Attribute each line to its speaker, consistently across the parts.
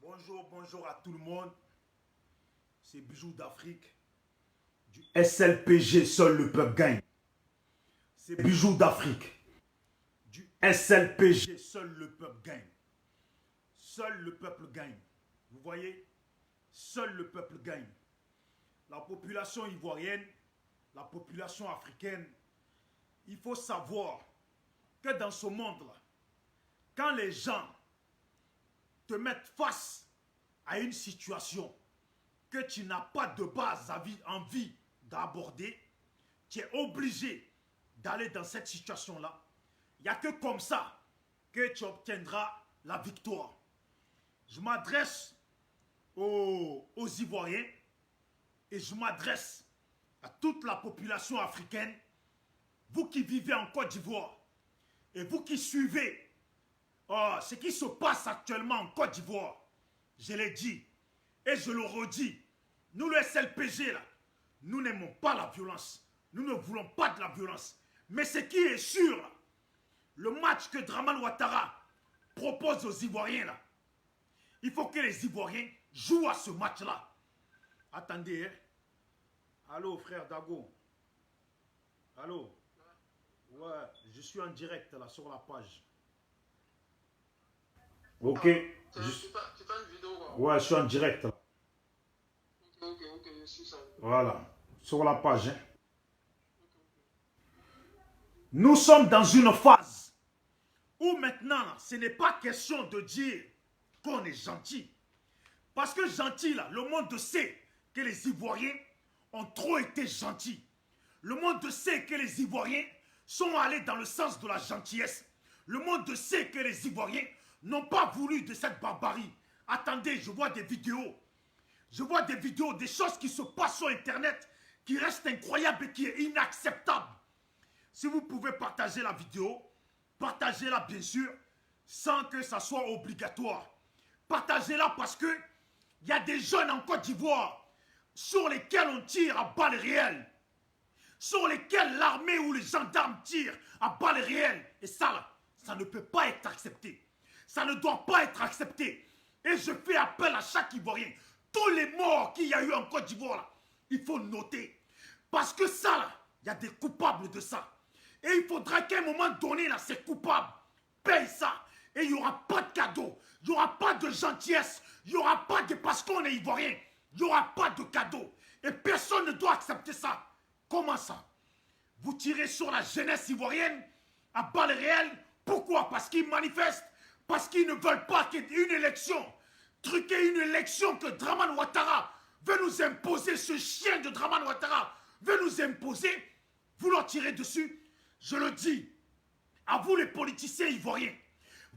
Speaker 1: Bonjour à tout le monde. C'est Bijoux d'Afrique. Du SLPG, seul le peuple gagne. C'est Bijoux d'Afrique. Du SLPG, seul le peuple gagne. Seul le peuple gagne. Vous voyez? Seul le peuple gagne. La population ivoirienne, la population africaine, il faut savoir que dans ce monde-là, quand les gens te mettent face à une situation que tu n'as pas de base envie d'aborder, tu es obligé d'aller dans cette situation-là. Il n'y a que comme ça que tu obtiendras la victoire. Je m'adresse aux Ivoiriens et je m'adresse à toute la population africaine, vous qui vivez en Côte d'Ivoire et vous qui suivez ce qui se passe actuellement en Côte d'Ivoire. Je l'ai dit et je le redis, nous le SLPG là, nous n'aimons pas la violence, nous ne voulons pas de la violence. Mais ce qui est sûr, là, le match que Dramane Ouattara propose aux Ivoiriens là, il faut que les Ivoiriens jouent à ce match-là. Attendez, hein. Allô, frère Dago. Allô. Ouais, je suis en direct là sur la page. Ok.
Speaker 2: Tu fais une vidéo quoi?
Speaker 1: Ouais, je suis en direct là.
Speaker 2: Ok, je suis ça.
Speaker 1: Voilà, sur la page. Hein. Nous sommes dans une phase où maintenant, ce n'est pas question de dire qu'on est gentil. Parce que gentil, là, le monde sait que les Ivoiriens ont trop été gentils. Le monde sait que les Ivoiriens sont allés dans le sens de la gentillesse. Le monde sait que les Ivoiriens n'ont pas voulu de cette barbarie. Attendez, je vois des vidéos. Je vois des vidéos, des choses qui se passent sur Internet, qui restent incroyables et qui est inacceptable. Si vous pouvez partager la vidéo, partagez-la bien sûr, sans que ça soit obligatoire. Partagez-la parce que il y a des jeunes en Côte d'Ivoire sur lesquels on tire à balles réelles, sur lesquels l'armée ou les gendarmes tirent à balles réelles. Et ça, là, ça ne peut pas être accepté. Ça ne doit pas être accepté. Et je fais appel à chaque Ivoirien. Tous les morts qu'il y a eu en Côte d'Ivoire, là, il faut noter. Parce que ça, là, il y a des coupables de ça. Et il faudra qu'à un moment donné, là, ces coupables payent ça. Et il n'y aura pas de cadeau. Il n'y aura pas de gentillesse. Il n'y aura pas de parce qu'on est Ivoirien. Il n'y aura pas de cadeau. Et personne ne doit accepter ça. Comment ça? Vous tirez sur la jeunesse ivoirienne à balles réelles. Pourquoi? Parce qu'ils manifestent. Parce qu'ils ne veulent pas qu'il y ait une élection. Truquer une élection que Dramane Ouattara veut nous imposer. Ce chien de Dramane Ouattara veut nous imposer. Vous leur tirez dessus. Je le dis à vous les politiciens ivoiriens.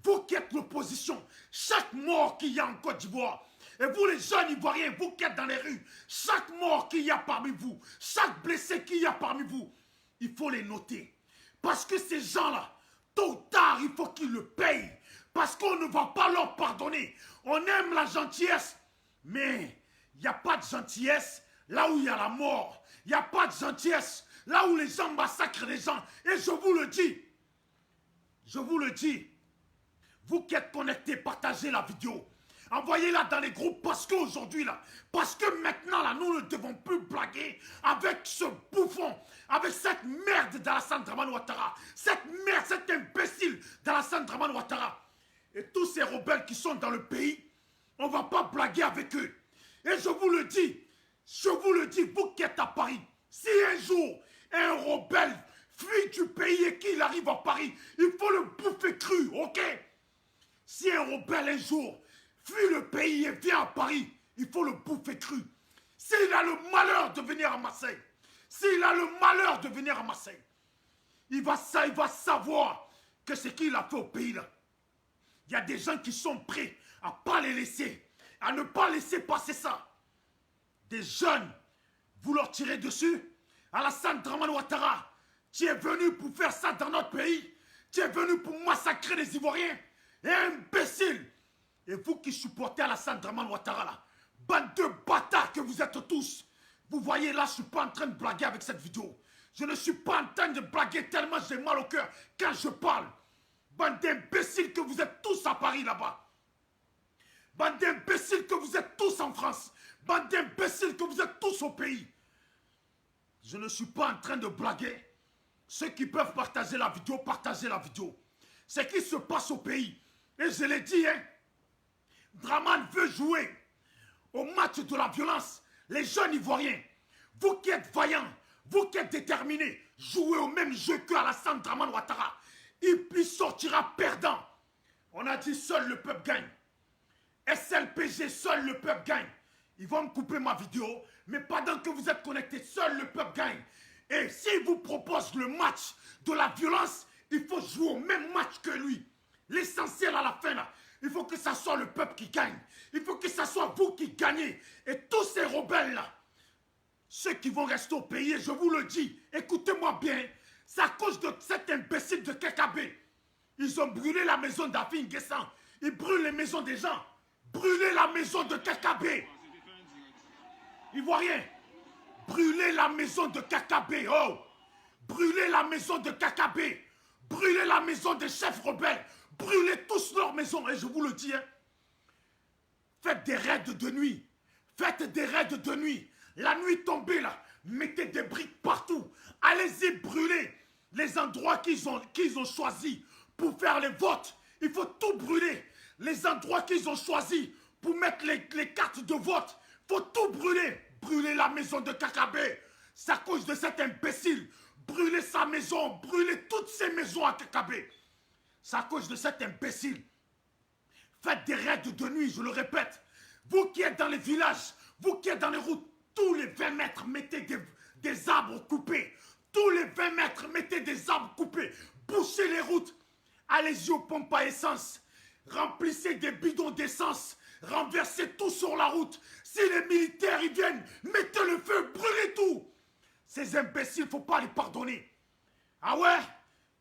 Speaker 1: Vous qui êtes l'opposition. Chaque mort qu'il y a en Côte d'Ivoire. Et vous les jeunes ivoiriens, vous qui êtes dans les rues. Chaque mort qu'il y a parmi vous. Chaque blessé qu'il y a parmi vous. Il faut les noter. Parce que ces gens-là, tôt ou tard, il faut qu'ils le payent. Parce qu'on ne va pas leur pardonner. On aime la gentillesse. Mais il n'y a pas de gentillesse là où il y a la mort. Il n'y a pas de gentillesse là où les gens massacrent les gens. Et je vous le dis. Je vous le dis. Vous qui êtes connectés, partagez la vidéo. Envoyez-la dans les groupes parce qu'aujourd'hui, là, parce que maintenant, là, nous ne devons plus blaguer avec ce bouffon, avec cette merde d'Alassane Dramane Ouattara, cette merde, cet imbécile d'Alassane Dramane Ouattara. Et tous ces rebelles qui sont dans le pays, on ne va pas blaguer avec eux. Et je vous le dis, vous qui êtes à Paris, si un jour, un rebelle fuit du pays et qu'il arrive à Paris, il faut le bouffer cru, ok? Si un rebelle un jour fuit le pays et vient à Paris, il faut le bouffer cru. S'il a le malheur de venir à Marseille, il va savoir que ce qu'il a fait au pays là. Il y a des gens qui sont prêts à ne pas les laisser, à ne pas laisser passer ça. Des jeunes, vous leur tirez dessus. Alassane Dramane Ouattara, tu es venu pour faire ça dans notre pays. Tu es venu pour massacrer les Ivoiriens. Et imbécile. Et vous qui supportez Alassane Dramane Ouattara là, bande de bâtards que vous êtes tous. Vous voyez là, je ne suis pas en train de blaguer avec cette vidéo. Je ne suis pas en train de blaguer tellement j'ai mal au cœur quand je parle. Bande d'imbéciles que vous êtes tous à Paris là-bas. Bande d'imbéciles que vous êtes tous en France. Bande d'imbéciles que vous êtes tous au pays. Je ne suis pas en train de blaguer. Ceux qui peuvent partager la vidéo, partagez la vidéo. Ce qui se passe au pays. Et je l'ai dit, hein. Draman veut jouer au match de la violence. Les jeunes Ivoiriens, vous qui êtes vaillants, vous qui êtes déterminés, jouez au même jeu qu'Alassane Dramane Ouattara. Il sortira perdant. On a dit seul le peuple gagne. SLPG, seul le peuple gagne. Ils vont me couper ma vidéo, mais pendant que vous êtes connectés, seul le peuple gagne. Et s'il vous propose le match de la violence, il faut jouer au même match que lui. L'essentiel à la fin, là, il faut que ça soit le peuple qui gagne. Il faut que ça soit vous qui gagnez. Et tous ces rebelles-là, ceux qui vont rester au pays, et je vous le dis, écoutez-moi bien, c'est à cause de cet imbécile de KKB. Ils ont brûlé la maison d'Afin Guessan. Ils brûlent les maisons des gens. Brûlez la maison de KKB. Ivoirien, brûlez la maison de KKB. Oh, brûlez la maison de KKB. Brûlez la maison des chefs rebelles. Brûlez tous leurs maisons. Et je vous le dis, hein, faites des raids de nuit. Faites des raids de nuit. La nuit tombée, là, mettez des briques partout. Allez-y, brûlez les endroits qu'ils ont choisis pour faire les votes. Il faut tout brûler. Les endroits qu'ils ont choisis pour mettre les cartes de vote. Il faut tout brûler. Brûler la maison de KKB. C'est à cause de cet imbécile. Brûler sa maison. Brûler toutes ces maisons à KKB. C'est à cause de cet imbécile. Faites des raids de nuit, je le répète. Vous qui êtes dans les villages, vous qui êtes dans les routes, tous les 20 mètres, mettez des arbres coupés. Tous les 20 mètres, mettez des arbres coupés. Bouchez les routes. Allez-y aux pompes à essence. Remplissez des bidons d'essence. Renversez tout sur la route. Si les militaires y viennent, mettez le feu, brûlez tout. Ces imbéciles, il ne faut pas les pardonner. Ah ouais?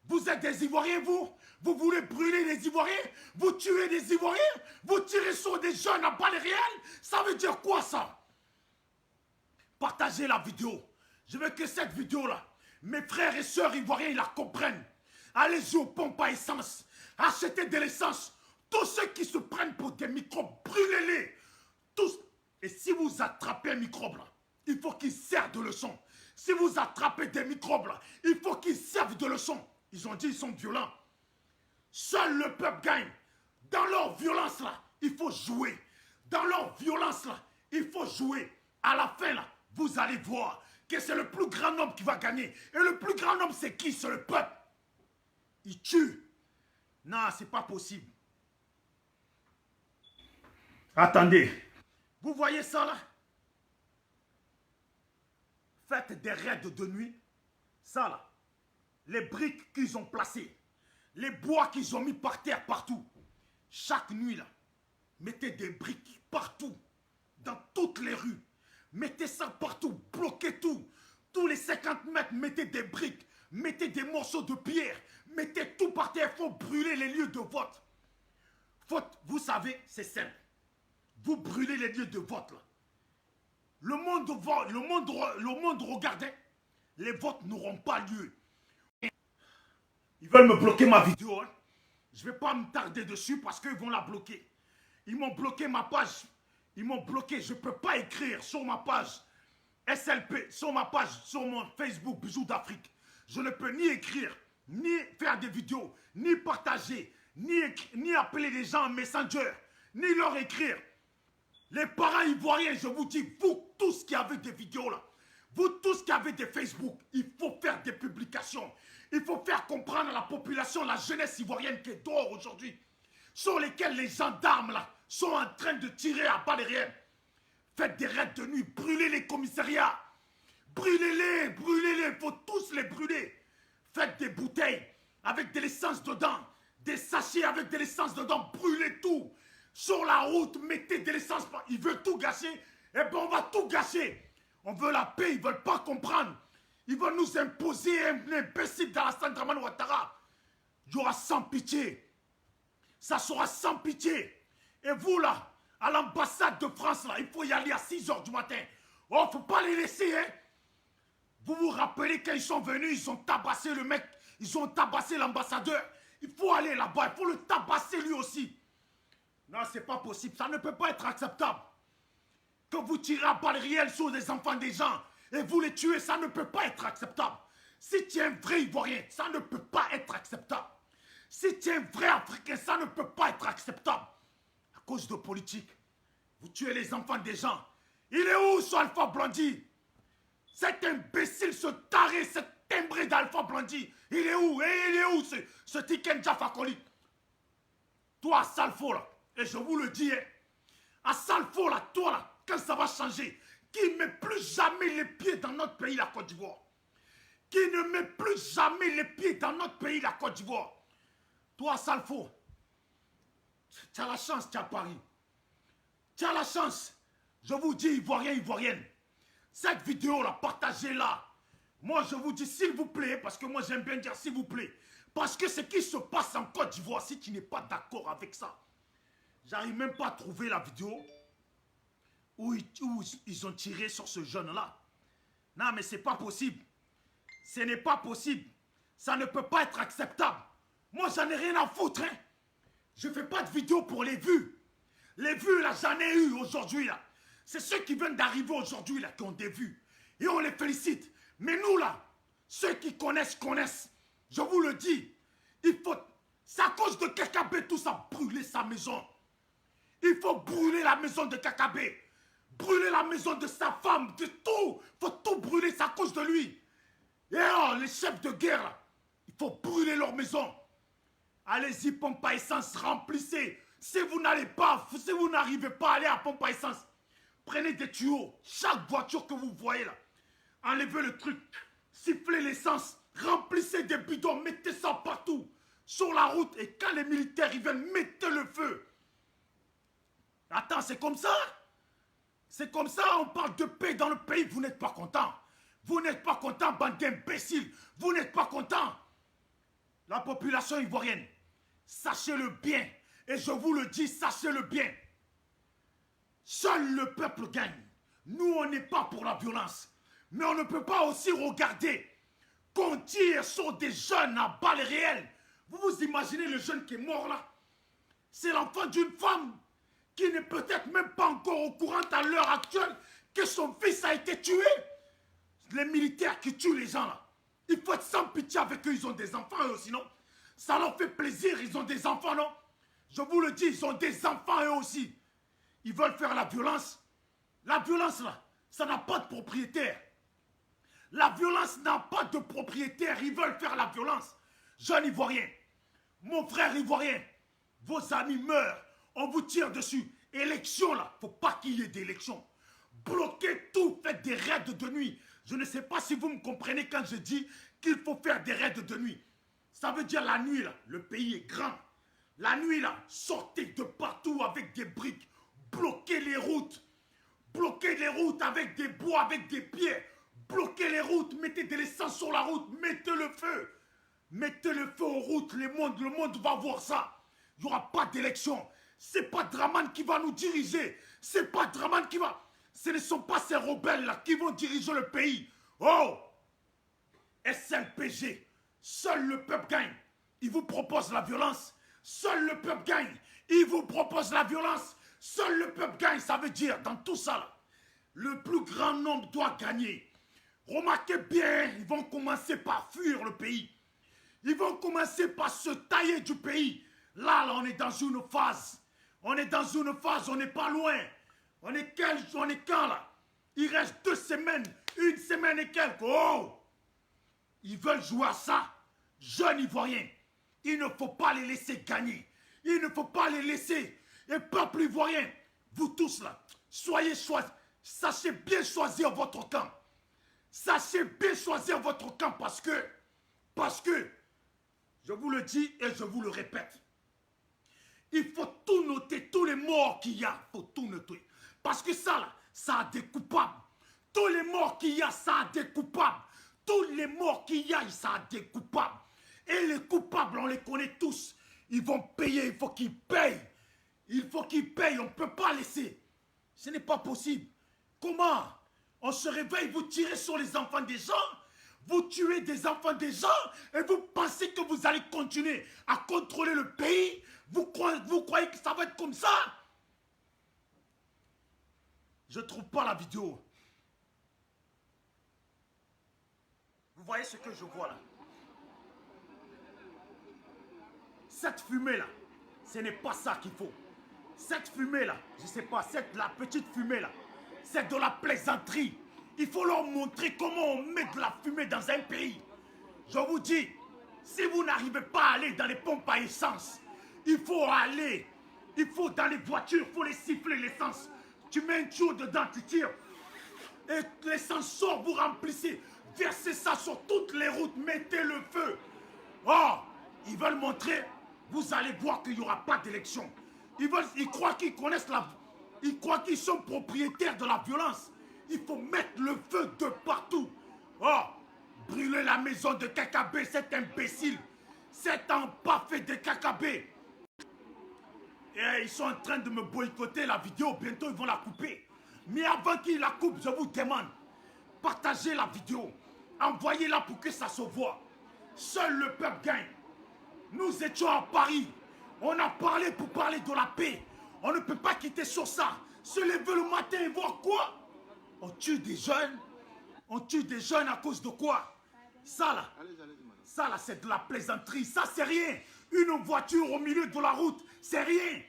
Speaker 1: Vous êtes des Ivoiriens, vous? Vous voulez brûler les Ivoiriens? Vous tuez des Ivoiriens? Vous tirez sur des jeunes à balles réelles? Ça veut dire quoi, ça? Partagez la vidéo. Je veux que cette vidéo-là, mes frères et sœurs ivoiriens, ils la comprennent. Allez-y aux pompes à essence. Achetez de l'essence. Tous ceux qui se prennent pour des microbes, brûlez-les. Tous. Et si vous attrapez un microbe, là, il faut qu'il serve de leçon. Si vous attrapez des microbes, là, il faut qu'ils servent de leçon. Ils ont dit qu'ils sont violents. Seul le peuple gagne. Dans leur violence, là, il faut jouer. Dans leur violence, là, il faut jouer. À la fin, là, vous allez voir que c'est le plus grand homme qui va gagner. Et le plus grand homme, c'est qui? C'est le peuple. Il tue. Non, c'est pas possible. Attendez. Vous voyez ça, là? Faites des raids de nuit. Ça, là. Les briques qu'ils ont placées. Les bois qu'ils ont mis par terre partout. Chaque nuit, là. Mettez des briques partout. Dans toutes les rues. Mettez ça partout. Bloquez tout. Tous les 50 mètres, mettez des briques. Mettez des morceaux de pierre. Mettez tout par terre. Il faut brûler les lieux de vote. Vous savez, c'est simple. Vous brûlez les lieux de vote, là. Le monde regardait. Les votes n'auront pas lieu. Ils veulent me bloquer ma vidéo. Hein. Je ne vais pas me tarder dessus parce qu'ils vont la bloquer. Ils m'ont bloqué ma page. Ils m'ont bloqué. Je ne peux pas écrire sur ma page SLP, sur ma page, sur mon Facebook Bijoux d'Afrique. Je ne peux ni écrire, ni faire des vidéos, ni partager, ni appeler les gens en Messenger, ni leur écrire. Les parents ivoiriens, je vous dis, vous tous qui avez des vidéos là, vous tous qui avez des Facebook, il faut faire des publications. Il faut faire comprendre à la population, la jeunesse ivoirienne qui est dehors aujourd'hui, sur lesquels les gendarmes là sont en train de tirer à balles réelles. Faites des raids de nuit, brûlez les commissariats. Brûlez-les, brûlez-les, il faut tous les brûler. Faites des bouteilles avec de l'essence dedans, des sachets avec de l'essence dedans, brûlez tout. Sur la route, mettez de l'essence. Ils veulent tout gâcher. Eh bien, on va tout gâcher. On veut la paix, ils ne veulent pas comprendre. Ils veulent nous imposer un imbécile d'Alassane Dramane Ouattara. Il y aura sans pitié. Ça sera sans pitié. Et vous, là, à l'ambassade de France, là, il faut y aller à 6 h du matin. Oh, il ne faut pas les laisser, hein. Vous vous rappelez quand ils sont venus, ils ont tabassé le mec, ils ont tabassé l'ambassadeur. Il faut aller là-bas, il faut le tabasser lui aussi. Non, Non, c'est pas possible. Ça ne peut pas être acceptable. Que vous tirez à balles réelles sur les enfants des gens et vous les tuez, ça ne peut pas être acceptable. Si tu es un vrai Ivoirien, ça ne peut pas être acceptable. Si tu es un vrai Africain, ça ne peut pas être acceptable. À cause de politique, vous tuez les enfants des gens. Il est où ce Alpha Blondy? Cet imbécile, ce taré, ce timbré d'Alpha Blondy, il est où? Et il est où ce Tiken Jafakoli? Toi, Salfo, là, et je vous le dis, hein, à Salfo, là, toi, là, quand ça va changer, qui ne met plus jamais les pieds dans notre pays, la Côte d'Ivoire. Qui ne met plus jamais les pieds dans notre pays, la Côte d'Ivoire. Toi, Salfo, tu as la chance, tu es à Paris. Tu as la chance. Je vous dis, Ivoiriens, Ivoiriennes, cette vidéo-là, partagez-la. Moi, je vous dis, s'il vous plaît, parce que moi, j'aime bien dire s'il vous plaît. Parce que ce qui se passe en Côte d'Ivoire, si tu n'es pas d'accord avec ça, j'arrive même pas à trouver la vidéo où ils ont tiré sur ce jeune-là. Non, mais c'est pas possible. Ce n'est pas possible. Ça ne peut pas être acceptable. Moi, j'en ai rien à foutre. Hein. Je ne fais pas de vidéo pour les vues. Les vues, là, j'en ai eu aujourd'hui, là. C'est ceux qui viennent d'arriver aujourd'hui, là, qui ont des vues. Et on les félicite. Mais nous, là, ceux qui connaissent, connaissent. Je vous le dis, il faut... C'est à cause de Kakabé, tout ça, brûler sa maison. Il faut brûler la maison de Kakabé. Brûler la maison de sa femme, de tout. Il faut tout brûler, c'est à cause de lui. Et oh, les chefs de guerre, là, il faut brûler leur maison. Allez-y, pompe à essence, remplissez. Si vous n'allez pas, si vous n'arrivez pas à aller à pompe à essence, prenez des tuyaux. Chaque voiture que vous voyez là, enlevez le truc, sifflez l'essence, remplissez des bidons, mettez ça partout, sur la route. Et quand les militaires ils viennent, mettez le feu. Attends, c'est comme ça? C'est comme ça, on parle de paix dans le pays, vous n'êtes pas content. Vous n'êtes pas content, bande d'imbéciles. Vous n'êtes pas content. La population ivoirienne, sachez-le bien. Et je vous le dis, sachez-le bien. Seul le peuple gagne. Nous, on n'est pas pour la violence. Mais on ne peut pas aussi regarder qu'on tire sur des jeunes à balles réelles. Vous vous imaginez le jeune qui est mort là? C'est l'enfant d'une femme qui n'est peut-être même pas encore au courant à l'heure actuelle que son fils a été tué. Les militaires qui tuent les gens là, il faut être sans pitié avec eux, ils ont des enfants eux aussi, non? Ça leur fait plaisir, ils ont des enfants, non? Je vous le dis, ils ont des enfants eux aussi. Ils veulent faire la violence. La violence là, ça n'a pas de propriétaire. La violence n'a pas de propriétaire, ils veulent faire la violence. Jeune Ivoirien, mon frère Ivoirien, vos amis meurent, on vous tire dessus. Élection là, faut pas qu'il y ait d'élection. Bloquez tout, faites des raids de nuit. Je ne sais pas si vous me comprenez quand je dis qu'il faut faire des raids de nuit. Ça veut dire la nuit là, le pays est grand. La nuit là, sortez de partout avec des briques. Bloquez les routes. Bloquez les routes avec des bois, avec des pieds. Bloquez les routes, mettez de l'essence sur la route, mettez le feu. Mettez le feu aux routes, le monde va voir ça. Il n'y aura pas d'élection. C'est pas Draman qui va nous diriger. C'est pas Draman qui va... Ce ne sont pas ces rebelles-là qui vont diriger le pays. Oh! SLPG, seul le peuple gagne. Il vous propose la violence. Seul le peuple gagne. Il vous propose la violence. Seul le peuple gagne. Ça veut dire, dans tout ça, là, le plus grand nombre doit gagner. Remarquez bien, ils vont commencer par fuir le pays. Ils vont commencer par se tailler du pays. Là, on est dans une phase. On est dans une phase, on n'est pas loin. On est quand là? Il reste 2 semaines, 1 semaine et quelques. Oh! Ils veulent jouer à ça. Jeunes Ivoiriens, il ne faut pas les laisser gagner. Il ne faut pas les laisser. Et peuple ivoirien, vous tous là, soyez choisis. Sachez bien choisir votre camp. Sachez bien choisir votre camp parce que, je vous le dis et je vous le répète, il faut tout noter, tous les morts qu'il y a, il faut tout noter. Parce que ça, là, ça a des coupables. Tous les morts qu'il y a, ça a des coupables. Tous les morts qu'il y a, ça a des coupables. Et les coupables, on les connaît tous. Ils vont payer, il faut qu'ils payent. Il faut qu'ils payent, on ne peut pas laisser. Ce n'est pas possible. Comment? On se réveille, vous tirez sur les enfants des gens, vous tuez des enfants des gens, et vous pensez que vous allez continuer à contrôler le pays? Vous croyez que ça va être comme ça? Je ne trouve pas la vidéo. Vous voyez ce que je vois là? Cette fumée là, ce n'est pas ça qu'il faut. Cette fumée là, je ne sais pas, la petite fumée là, c'est de la plaisanterie. Il faut leur montrer comment on met de la fumée dans un pays. Je vous dis, si vous n'arrivez pas à aller dans les pompes à essence, il faut aller. Il faut dans les voitures, il faut les siffler l'essence. Tu mets un tuyau dedans, tu tires. Et l'essence sort, vous remplissez. Versez ça sur toutes les routes, mettez le feu. Oh, ils veulent montrer, vous allez voir qu'il n'y aura pas d'élection. Ils croient qu'ils connaissent ils croient qu'ils sont propriétaires de la violence. Il faut mettre le feu de partout. Oh, brûler la maison de Kakabé, cet imbécile. Cet empaffé de Kakabé. Et ils sont en train de me boycotter la vidéo. Bientôt, ils vont la couper. Mais avant qu'ils la coupent, je vous demande, partagez la vidéo. Envoyez-la pour que ça se voit. Seul le peuple gagne. Nous étions à Paris. On a parlé pour parler de la paix. On ne peut pas quitter sur ça. Se lever le matin et voir quoi? On tue des jeunes. On tue des jeunes à cause de quoi? Ça là, c'est de la plaisanterie. Ça, c'est rien. Une voiture au milieu de la route, c'est rien.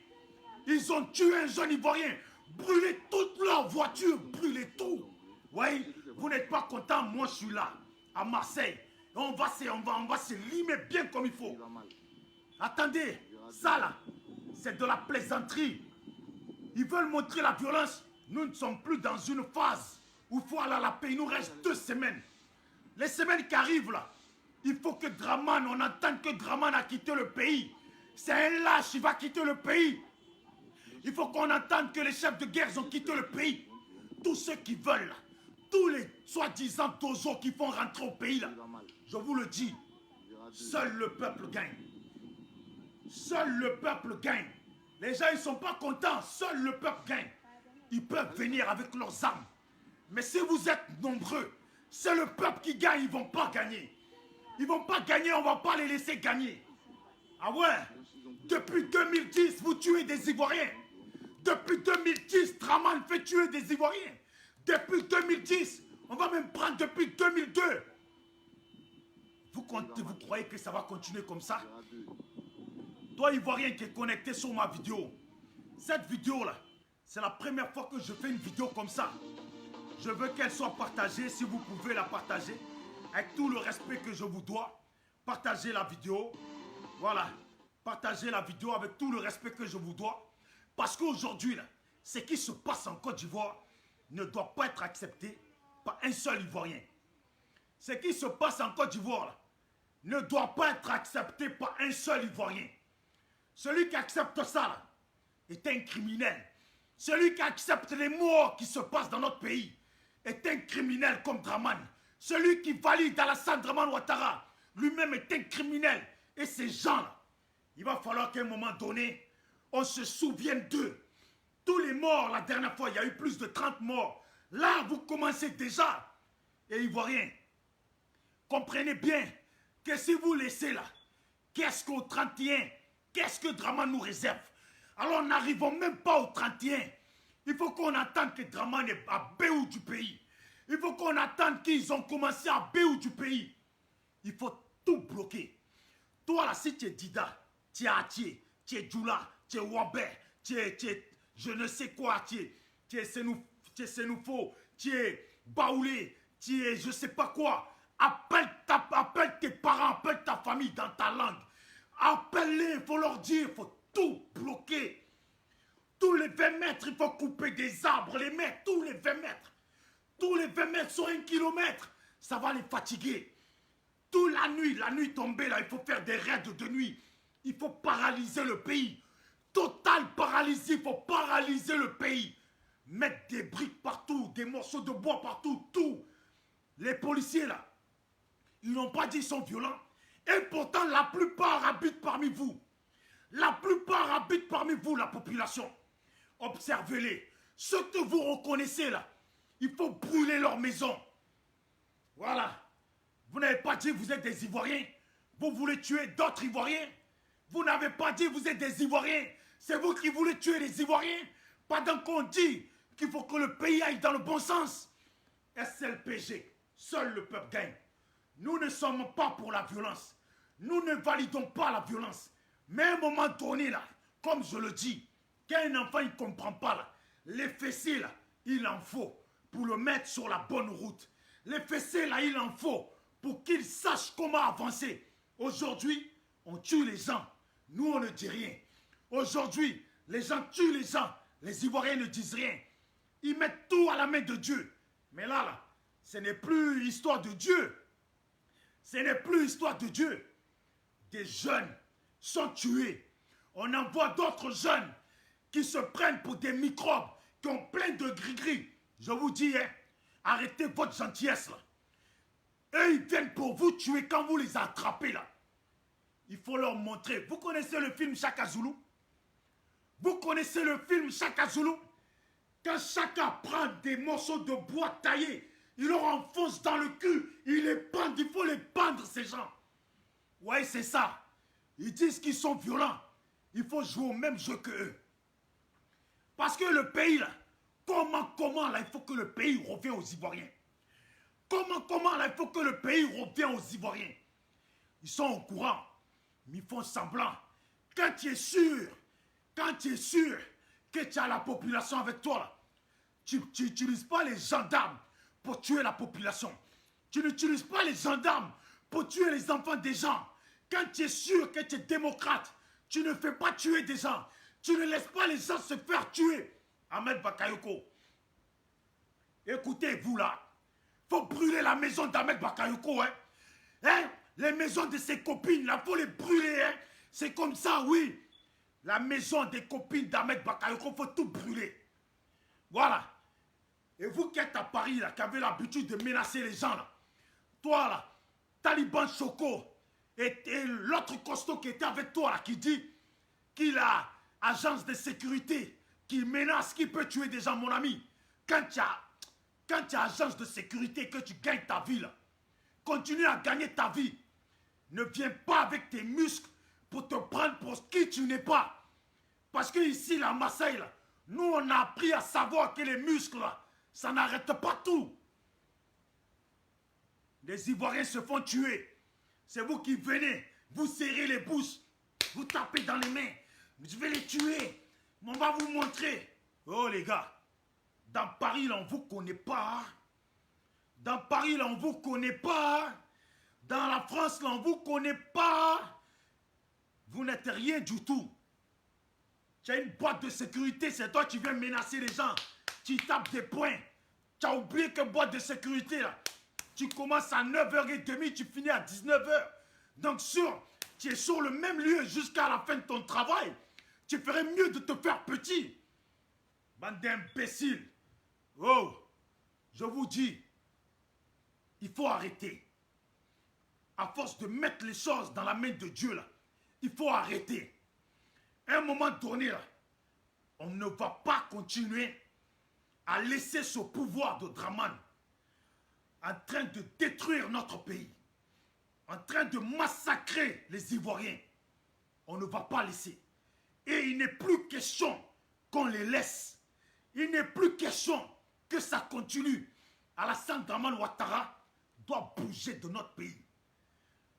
Speaker 1: Ils ont tué un jeune Ivoirien. Brûlez toutes leurs voitures. Brûlez tout. Oui, vous n'êtes pas content. Moi, je suis là, à Marseille. On va se limer bien comme il faut. Attendez, ça là, c'est de la plaisanterie. Ils veulent montrer la violence. Nous ne sommes plus dans une phase où il faut aller à la paix. Il nous reste 2 semaines. Les semaines qui arrivent là, il faut que Draman, on entende que Draman a quitté le pays. C'est un lâche, il va quitter le pays. Il faut qu'on entende que les chefs de guerre ont quitté le pays. Tous ceux qui veulent là, tous les soi-disant dozos qui font rentrer au pays là, je vous le dis, seul le peuple gagne. Seul le peuple gagne. Les gens, ils ne sont pas contents. Seul le peuple gagne. Ils peuvent venir avec leurs armes. Mais si vous êtes nombreux, c'est le peuple qui gagne. Ils ne vont pas gagner. Ils ne vont pas gagner, on ne va pas les laisser gagner. Ah ouais? Depuis 2010, vous tuez des Ivoiriens. Depuis 2010, Draman fait tuer des Ivoiriens. Depuis 2010, on va même prendre depuis 2002. Vous croyez que ça va continuer comme ça? Toi, Ivoirien qui est connecté sur ma vidéo, cette vidéo-là, c'est la première fois que je fais une vidéo comme ça. Je veux qu'elle soit partagée, si vous pouvez la partager, avec tout le respect que je vous dois. Partagez la vidéo, voilà. Partagez la vidéo avec tout le respect que je vous dois. Parce qu'aujourd'hui, ce qui se passe en Côte d'Ivoire ne doit pas être accepté par un seul Ivoirien. Ce qui se passe en Côte d'Ivoire ne doit pas être accepté par un seul Ivoirien. Celui qui accepte ça là, est un criminel. Celui qui accepte les morts qui se passent dans notre pays est un criminel comme Draman. Celui qui valide Alassane Dramane Ouattara lui-même est un criminel. Et ces gens-là, il va falloir qu'à un moment donné, on se souvienne d'eux. Tous les morts, la dernière fois, il y a eu plus de 30 morts. Là, vous commencez déjà. Et Ivoiriens, comprenez bien que si vous laissez là, qu'est-ce qu'au 31, qu'est-ce que Draman nous réserve? Alors n'arrivons même pas au 31. Il faut qu'on attende que Draman est à Béou du pays. Il faut qu'on attende qu'ils ont commencé à Béou du pays. Il faut tout bloquer. Toi là, si tu es Dida, tu es Atié, tu es Djoula, tu es Wabé, tu es je ne sais quoi, tu es Senoufo, tu es Baoulé, tu es je sais pas quoi. Appelle tes parents, appelle ta famille dans ta langue. Appelle-les, il faut leur dire, il faut tout bloquer. Tous les 20 mètres, il faut couper des arbres, les mettre, tous les 20 mètres. Tous les 20 mètres sur 1 kilomètre, ça va les fatiguer. Toute la nuit tombée, là, il faut faire des raids de nuit. Il faut paralyser le pays. Total paralysie, il faut paralyser le pays. Mettre des briques partout, des morceaux de bois partout, tout. Les policiers, là, ils n'ont pas dit qu'ils sont violents. Et pourtant, la plupart habitent parmi vous. La plupart habitent parmi vous, la population. Observez-les. Ceux que vous reconnaissez, là, il faut brûler leur maison. Voilà. Vous n'avez pas dit que vous êtes des Ivoiriens. Vous voulez tuer d'autres Ivoiriens. Vous n'avez pas dit vous êtes des Ivoiriens. C'est vous qui voulez tuer les Ivoiriens. Pendant qu'on dit qu'il faut que le pays aille dans le bon sens. SLPG, seul le peuple gagne. Nous ne sommes pas pour la violence. Nous ne validons pas la violence. Mais à un moment donné, là, comme je le dis, quand un enfant ne comprend pas, là, les fessées, là, il en faut pour le mettre sur la bonne route. Les fessées, là, il en faut pour qu'il sache comment avancer. Aujourd'hui, on tue les gens. Nous, on ne dit rien. Aujourd'hui, les gens tuent les gens. Les Ivoiriens ne disent rien. Ils mettent tout à la main de Dieu. Mais là, ce n'est plus histoire de Dieu. Ce n'est plus histoire de Dieu. Des jeunes sont tués. On envoie d'autres jeunes qui se prennent pour des microbes, qui ont plein de gris-gris. Je vous dis, hein, arrêtez votre gentillesse là. Eux, ils viennent pour vous tuer quand vous les attrapez là. Il faut leur montrer. Vous connaissez le film Chaka Zulu? Vous connaissez le film Chaka Zulu? Quand Chaka prend des morceaux de bois taillés, il leur enfonce dans le cul, il les pend, il faut les pendre ces gens. Ouais, c'est ça. Ils disent qu'ils sont violents. Il faut jouer au même jeu que eux. Parce que le pays là, comment là, il faut que le pays revienne aux Ivoiriens. Comment là, il faut que le pays revienne aux Ivoiriens. Ils sont au courant, mais ils font semblant. Quand tu es sûr que tu as la population avec toi là, tu n'utilises pas les gendarmes pour tuer la population. Tu n'utilises pas les gendarmes pour tuer les enfants des gens. Quand tu es sûr que tu es démocrate, tu ne fais pas tuer des gens. Tu ne laisses pas les gens se faire tuer. Ahmed Bakayoko, écoutez, vous là, faut brûler la maison d'Ahmed Bakayoko, hein? Hein? Les maisons de ses copines, là, faut les brûler, hein? C'est comme ça, oui. La maison des copines d'Ahmed Bakayoko, faut tout brûler. Voilà. Et vous qui êtes à Paris, là, qui avez l'habitude de menacer les gens, là, toi, là, Taliban Choco, et l'autre costaud qui était avec toi, là, qui dit qu'il a agence de sécurité, qui menace, qui peut tuer des gens, mon ami. Quand tu as agence de sécurité, que tu gagnes ta vie, là, continue à gagner ta vie. Ne viens pas avec tes muscles pour te prendre pour qui tu n'es pas. Parce que ici, la Marseille, là, nous, on a appris à savoir que les muscles, là, ça n'arrête pas tout. Les Ivoiriens se font tuer. C'est vous qui venez, vous serrez les bouches, vous tapez dans les mains. Je vais les tuer. On va vous montrer. Oh les gars, dans Paris, là, on ne vous connaît pas. Dans Paris, là, on ne vous connaît pas. Dans la France, là, on ne vous connaît pas. Vous n'êtes rien du tout. Tu as une boîte de sécurité, c'est toi qui viens menacer les gens. Tu tapes des poings. Tu as oublié que boîte de sécurité, là, tu commences à 9h30, tu finis à 19h. Donc, tu es sur le même lieu jusqu'à la fin de ton travail. Tu ferais mieux de te faire petit. Bande d'imbéciles. Oh, je vous dis, il faut arrêter. À force de mettre les choses dans la main de Dieu, là, il faut arrêter. À un moment donné, là, on ne va pas continuer à laisser ce pouvoir de Draman en train de détruire notre pays, en train de massacrer les Ivoiriens. On ne va pas laisser. Et il n'est plus question qu'on les laisse. Il n'est plus question que ça continue. Alassane Draman Ouattara doit bouger de notre pays.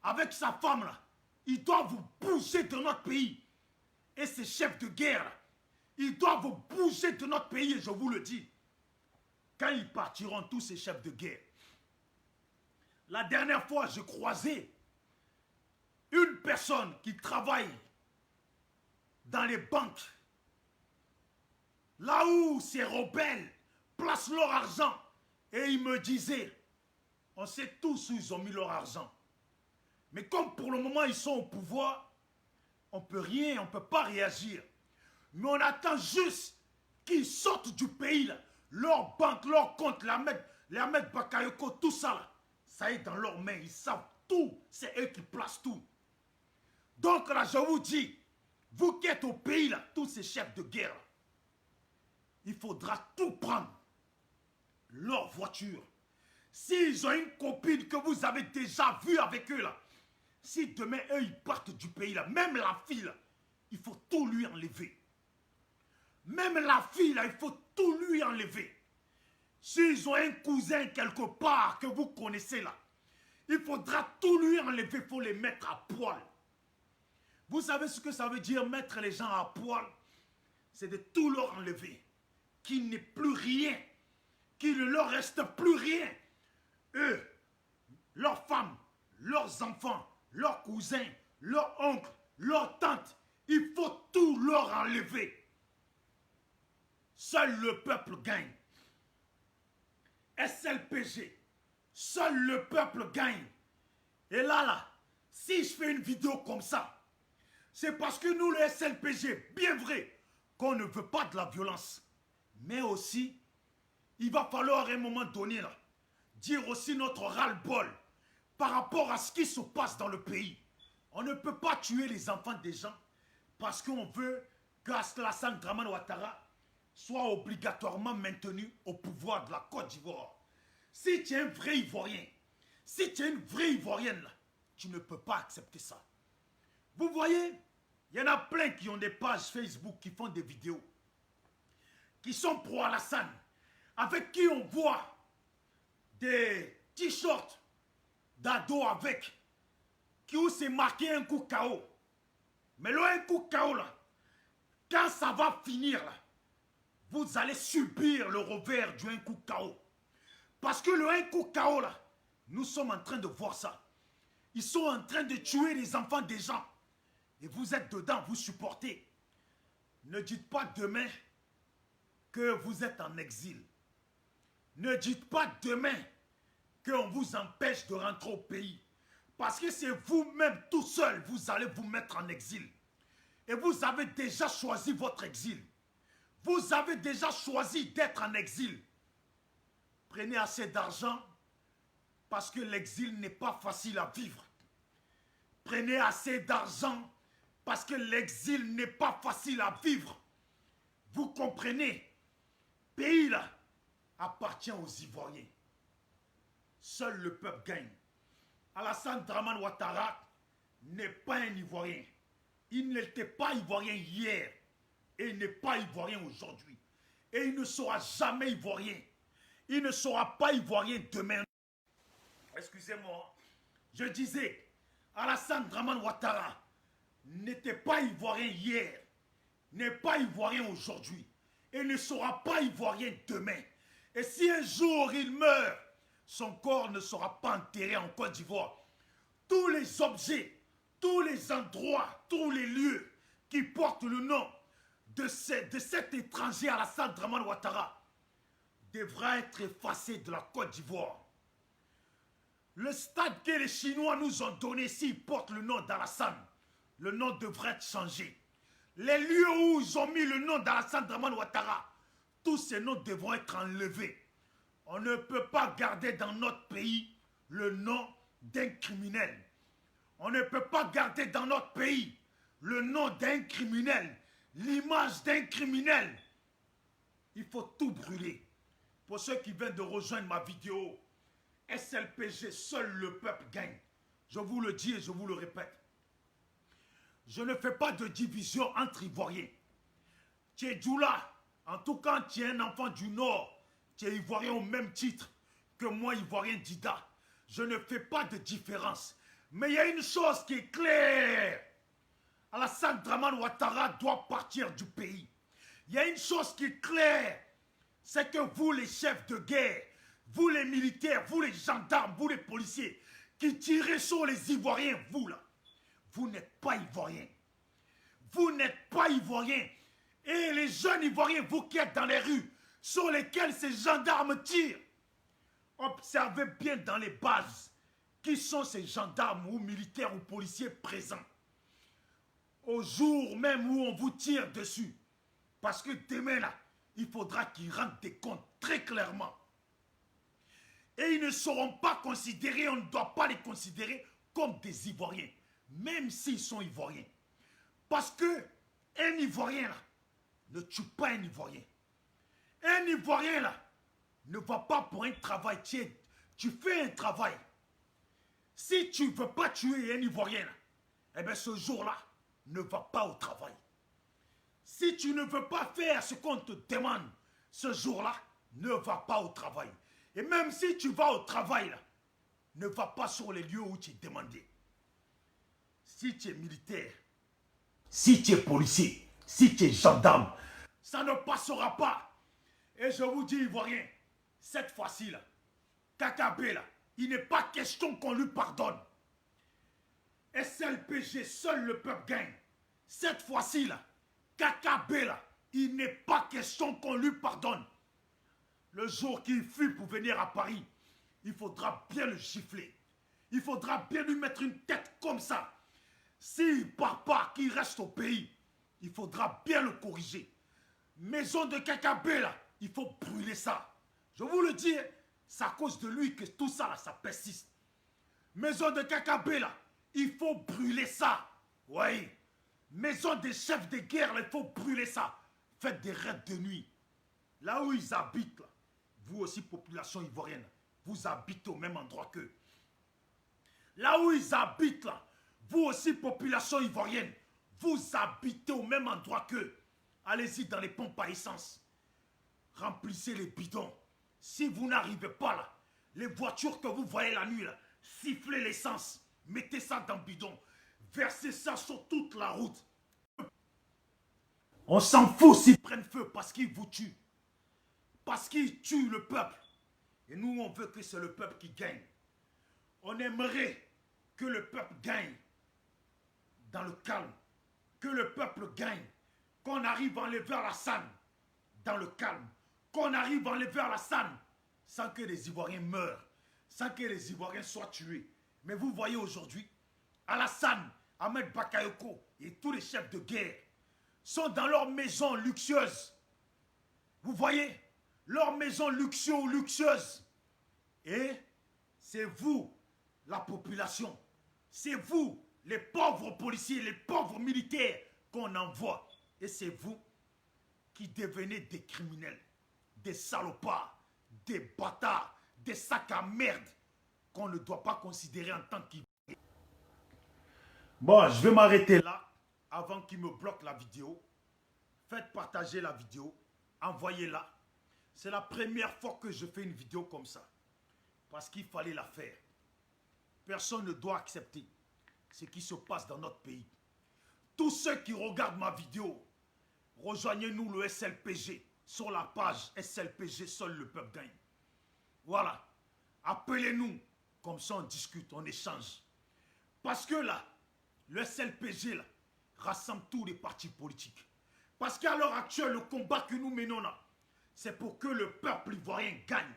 Speaker 1: Avec sa femme, là, il doit vous bouger de notre pays. Et ces chefs de guerre, là, ils doivent vous bouger de notre pays, et je vous le dis. Quand ils partiront, tous ces chefs de guerre. La dernière fois, je croisais une personne qui travaille dans les banques. Là où ces rebelles placent leur argent. Et il me disait, on sait tous où ils ont mis leur argent. Mais comme pour le moment ils sont au pouvoir, on ne peut rien, on ne peut pas réagir. Mais on attend juste qu'ils sortent du pays, là. Leur banque, leur compte, Ahmed Bakayoko, tout ça, là, ça est dans leurs mains. Ils savent tout. C'est eux qui placent tout. Donc là, je vous dis, vous qui êtes au pays, là, tous ces chefs de guerre, il faudra tout prendre. Leur voiture. S'ils ont une copine que vous avez déjà vue avec eux, là, Si demain, eux, ils partent du pays, là, même la fille, là, il faut tout lui enlever. Même la fille, là, il faut tout lui enlever. S'ils ont un cousin quelque part que vous connaissez, là, il faudra tout lui enlever, il faut les mettre à poil. Vous savez ce que ça veut dire, mettre les gens à poil? C'est de tout leur enlever. Qu'il n'ait plus rien. Qu'il ne leur reste plus rien. Eux, leurs femmes, leurs enfants, leurs cousins, leurs oncles, leurs tantes, il faut tout leur enlever. Seul le peuple gagne. SLPG, seul le peuple gagne. Et là, si je fais une vidéo comme ça, c'est parce que nous, le SLPG, bien vrai, qu'on ne veut pas de la violence. Mais aussi, il va falloir à un moment donné, là, dire aussi notre ras-le-bol par rapport à ce qui se passe dans le pays. On ne peut pas tuer les enfants des gens parce qu'on veut qu'Alassane Dramane Ouattara soit obligatoirement maintenu au pouvoir de la Côte d'Ivoire. Si tu es un vrai Ivoirien, si tu es une vraie Ivoirienne, là, tu ne peux pas accepter ça. Vous voyez, il y en a plein qui ont des pages Facebook qui font des vidéos, qui sont pro Alassane, avec qui on voit des t-shirts d'ado avec, qui où c'est marqué un coup KO. Mais là, un coup KO, là, quand ça va finir, là, vous allez subir le revers du un coup KO. Parce que le un coup KO, là, nous sommes en train de voir ça. Ils sont en train de tuer les enfants des gens. Et vous êtes dedans, vous supportez. Ne dites pas demain que vous êtes en exil. Ne dites pas demain qu'on vous empêche de rentrer au pays. Parce que c'est vous-même tout seul, vous allez vous mettre en exil. Et vous avez déjà choisi votre exil. Vous avez déjà choisi d'être en exil. Prenez assez d'argent parce que l'exil n'est pas facile à vivre. Prenez assez d'argent parce que l'exil n'est pas facile à vivre. Vous comprenez? Pays là appartient aux Ivoiriens. Seul le peuple gagne. Alassane Dramane Ouattara n'est pas un Ivoirien. Il n'était pas Ivoirien hier et il n'est pas Ivoirien aujourd'hui. Et il ne sera jamais Ivoirien. Il ne sera pas Ivoirien demain. Excusez-moi. Je disais, Alassane Dramane Ouattara n'était pas Ivoirien hier, n'est pas Ivoirien aujourd'hui et ne sera pas Ivoirien demain. Et si un jour il meurt, son corps ne sera pas enterré en Côte d'Ivoire. Tous les objets, tous les endroits, tous les lieux qui portent le nom de cet étranger Alassane Dramane Ouattara devra être effacé de la Côte d'Ivoire. Le stade que les Chinois nous ont donné, s'ils portent le nom d'Alassane, le nom devrait être changé. Les lieux où ils ont mis le nom d'Alassane Dramane Ouattara, tous ces noms devront être enlevés. On ne peut pas garder dans notre pays le nom d'un criminel. On ne peut pas garder dans notre pays le nom d'un criminel, l'image d'un criminel. Il faut tout brûler. Pour ceux qui viennent de rejoindre ma vidéo, SLPG, seul le peuple gagne. Je vous le dis et je vous le répète. Je ne fais pas de division entre Ivoiriens. Tu es Djoula, en tout cas tu es un enfant du Nord, tu es Ivoirien au même titre que moi, Ivoirien Dida. Je ne fais pas de différence. Mais il y a une chose qui est claire. Alassane Dramane Ouattara doit partir du pays. Il y a une chose qui est claire. C'est que vous, les chefs de guerre, vous les militaires, vous les gendarmes, vous les policiers, qui tirez sur les Ivoiriens, vous là, vous n'êtes pas Ivoiriens. Vous n'êtes pas Ivoiriens. Et les jeunes Ivoiriens, vous qui êtes dans les rues, sur lesquels ces gendarmes tirent, observez bien dans les bases qui sont ces gendarmes ou militaires ou policiers présents. Au jour même où on vous tire dessus. Parce que demain là, il faudra qu'ils rendent des comptes très clairement. Et ils ne seront pas considérés, on ne doit pas les considérer comme des Ivoiriens. Même s'ils sont Ivoiriens. Parce que un Ivoirien là, ne tue pas un Ivoirien. Un Ivoirien là, ne va pas pour un travail. Tu fais un travail. Si tu ne veux pas tuer un Ivoirien, eh bien ce jour-là, ne va pas au travail. Si tu ne veux pas faire ce qu'on te demande, ce jour-là, ne va pas au travail. Et même si tu vas au travail, là, ne va pas sur les lieux où tu es demandé. Si tu es militaire, si tu es policier, si tu es gendarme, ça ne passera pas. Et je vous dis, Ivoirien, cette fois-ci, là, Kakabé, là, il n'est pas question qu'on lui pardonne. SLPG, seul le peuple gagne. Cette fois-ci, là, Kakabé, là, il n'est pas question qu'on lui pardonne. Le jour qu'il fuit pour venir à Paris, il faudra bien le gifler. Il faudra bien lui mettre une tête comme ça. S'il ne part pas, qu'il reste au pays, il faudra bien le corriger. Maison de Kakabé, là, il faut brûler ça. Je vous le dis, c'est à cause de lui que tout ça, là, ça persiste. Maison de Kakabé, là, il faut brûler ça. Oui. Maison des chefs de guerre, là, il faut brûler ça. Faites des raids de nuit. Là où ils habitent, là, vous aussi, population ivoirienne, vous habitez au même endroit qu'eux. Là où ils habitent, là, vous aussi, population ivoirienne, vous habitez au même endroit qu'eux. Allez-y dans les pompes à essence. Remplissez les bidons. Si vous n'arrivez pas là, les voitures que vous voyez la nuit, là, sifflez l'essence. Mettez ça dans le bidon. Versez ça sur toute la route. On s'en fout s'ils prennent feu parce qu'ils vous tuent. Parce qu'ils tuent le peuple. Et nous, on veut que c'est le peuple qui gagne. On aimerait que le peuple gagne dans le calme. Que le peuple gagne. Qu'on arrive à enlever Alassane dans le calme. Qu'on arrive à enlever Alassane sans que les Ivoiriens meurent. Sans que les Ivoiriens soient tués. Mais vous voyez aujourd'hui, Alassane, Ahmed Bakayoko et tous les chefs de guerre sont dans leur maison luxueuse. Vous voyez, leur maison luxueuse. Et c'est vous, la population. C'est vous, les pauvres policiers, les pauvres militaires qu'on envoie. Et c'est vous qui devenez des criminels, des salopards, des bâtards, des sacs à merde qu'on ne doit pas considérer en tant qu'Ivoiriens. Bon, je vais m'arrêter là avant qu'il me bloque la vidéo. Faites partager la vidéo, envoyez-la. C'est la première fois que je fais une vidéo comme ça. Parce qu'il fallait la faire. Personne ne doit accepter ce qui se passe dans notre pays. Tous ceux qui regardent ma vidéo, rejoignez-nous le SLPG sur la page SLPG, seul le peuple gagne. Voilà. Appelez-nous, comme ça on discute, on échange. Parce que là, le SLPG là, rassemble tous les partis politiques. Parce qu'à l'heure actuelle, le combat que nous menons là, c'est pour que le peuple ivoirien gagne.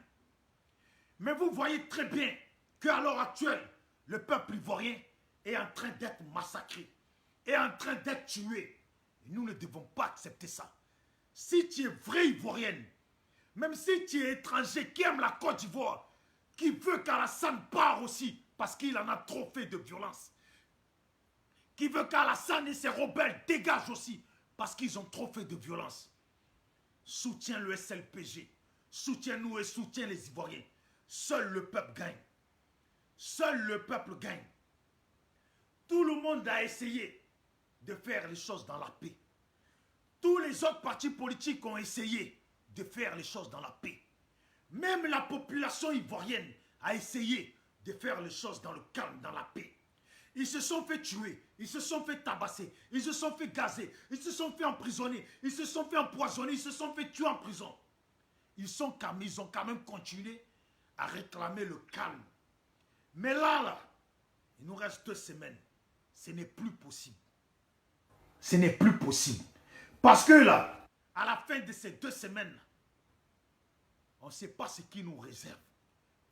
Speaker 1: Mais vous voyez très bien qu'à l'heure actuelle, le peuple ivoirien est en train d'être massacré, est en train d'être tué. Et nous ne devons pas accepter ça. Si tu es vrai ivoirienne, même si tu es étranger qui aime la Côte d'Ivoire, qui veut qu'Alassane part aussi, parce qu'il en a trop fait de violence, qui veut qu'Alassane et ses rebelles dégagent aussi, parce qu'ils ont trop fait de violence, soutiens le SLPG, soutiens-nous et soutiens les Ivoiriens. Seul le peuple gagne. Seul le peuple gagne. Tout le monde a essayé de faire les choses dans la paix. Tous les autres partis politiques ont essayé de faire les choses dans la paix. Même la population ivoirienne a essayé de faire les choses dans le calme, dans la paix. Ils se sont fait tuer, ils se sont fait tabasser, ils se sont fait gazer, ils se sont fait emprisonner, ils se sont fait empoisonner, ils se sont fait tuer en prison. Ils ont quand même continué à réclamer le calme. Mais là, il nous reste 2 semaines. Ce n'est plus possible. Ce n'est plus possible. Parce que là, à la fin de ces 2 semaines, on ne sait pas ce qui nous réserve.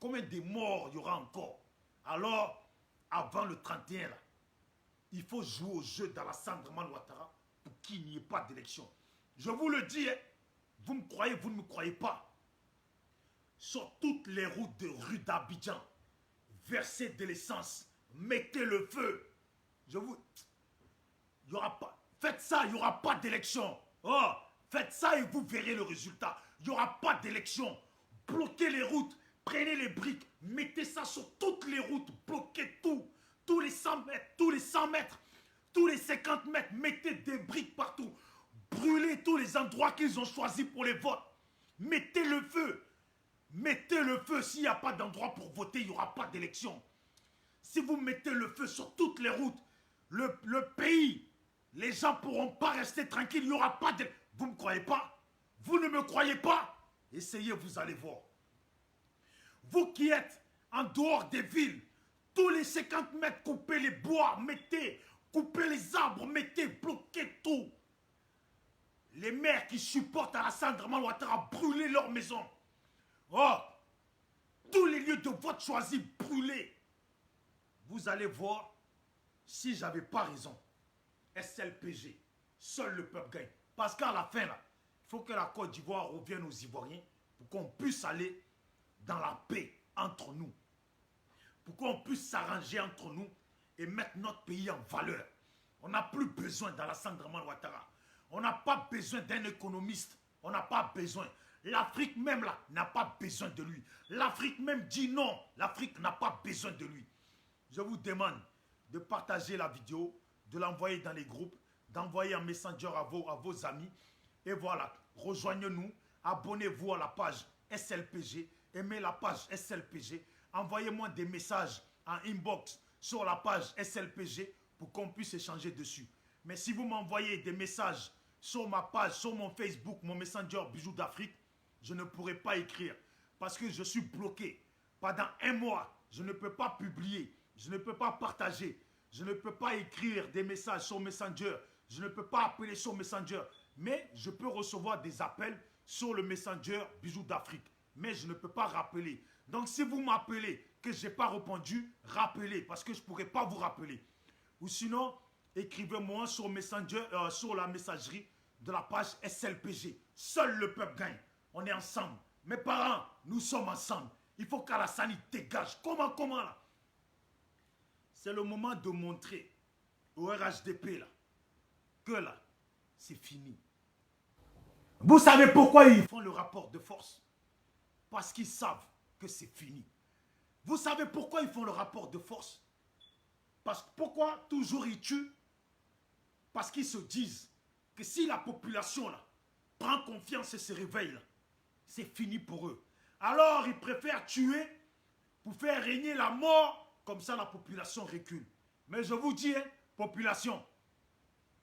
Speaker 1: Combien de morts il y aura encore? Alors, avant le 31, là, il faut jouer au jeu d'Alassane Draman Ouattara pour qu'il n'y ait pas d'élection. Je vous le dis, hein, vous me croyez, vous ne me croyez pas. Sur toutes les routes de rue d'Abidjan, versez de l'essence, mettez le feu. Je vous... Il n'y aura pas... Faites ça, il n'y aura pas d'élection. Oh, faites ça et vous verrez le résultat. Il n'y aura pas d'élection. Bloquez les routes, Prenez les briques, mettez ça sur toutes les routes, bloquez tout. Tous les 100 mètres, tous les 100 mètres, tous les 50 mètres, mettez des briques partout. Brûlez tous les endroits qu'ils ont choisis pour les votes. Mettez le feu. Mettez le feu. S'il n'y a pas d'endroit pour voter, il n'y aura pas d'élection. Si vous mettez le feu sur toutes les routes, le pays, les gens ne pourront pas rester tranquilles. Il n'y aura pas de... Vous ne me croyez pas? Vous ne me croyez pas? Essayez, vous allez voir. Vous qui êtes en dehors des villes, tous les 50 mètres, coupez les bois, mettez, coupez les arbres, mettez, bloquez tout. Les maires qui supportent Alassane Draman Ouattara, brûlez leurs maisons. Oh, tous les lieux de vote choisis, brûlez. Vous allez voir si j'avais pas raison. SLPG, seul le peuple gagne. Parce qu'à la fin, là, il faut que la Côte d'Ivoire revienne aux Ivoiriens pour qu'on puisse aller dans la paix entre nous. Pour qu'on puisse s'arranger entre nous et mettre notre pays en valeur. On n'a plus besoin d'Alassane Draman Ouattara. On n'a pas besoin d'un économiste. On n'a pas besoin. L'Afrique même là n'a pas besoin de lui. L'Afrique même dit non. L'Afrique n'a pas besoin de lui. Je vous demande de partager la vidéo, de l'envoyer dans les groupes, d'envoyer un messenger à vos amis. Et voilà, rejoignez-nous, abonnez-vous à la page SLPG, aimez la page SLPG, envoyez-moi des messages en inbox sur la page SLPG pour qu'on puisse échanger dessus. Mais si vous m'envoyez des messages sur ma page, sur mon Facebook, mon messenger Bijoux d'Afrique, je ne pourrai pas écrire parce que je suis bloqué. Pendant un mois, je ne peux pas publier, je ne peux pas partager, je ne peux pas écrire des messages sur Messenger, je ne peux pas appeler sur Messenger, mais je peux recevoir des appels sur le Messenger Bijoux d'Afrique. Mais je ne peux pas rappeler. Donc si vous m'appelez que je n'ai pas répondu, rappelez parce que je ne pourrai pas vous rappeler. Ou sinon, écrivez-moi sur Messenger, sur la messagerie de la page SLPG. Seul le peuple gagne. On est ensemble. Mes parents, nous sommes ensemble. Il faut qu'Alassane dégage. Comment là? C'est le moment de montrer au RHDP là, que là, c'est fini. Vous savez pourquoi ils font le rapport de force? Parce qu'ils savent que c'est fini. Vous savez pourquoi ils font le rapport de force? Pourquoi toujours ils tuent? Parce qu'ils se disent que si la population là, prend confiance et se réveille, c'est fini pour eux. Alors ils préfèrent tuer pour faire régner la mort, comme ça la population recule. Mais je vous dis, hein, population,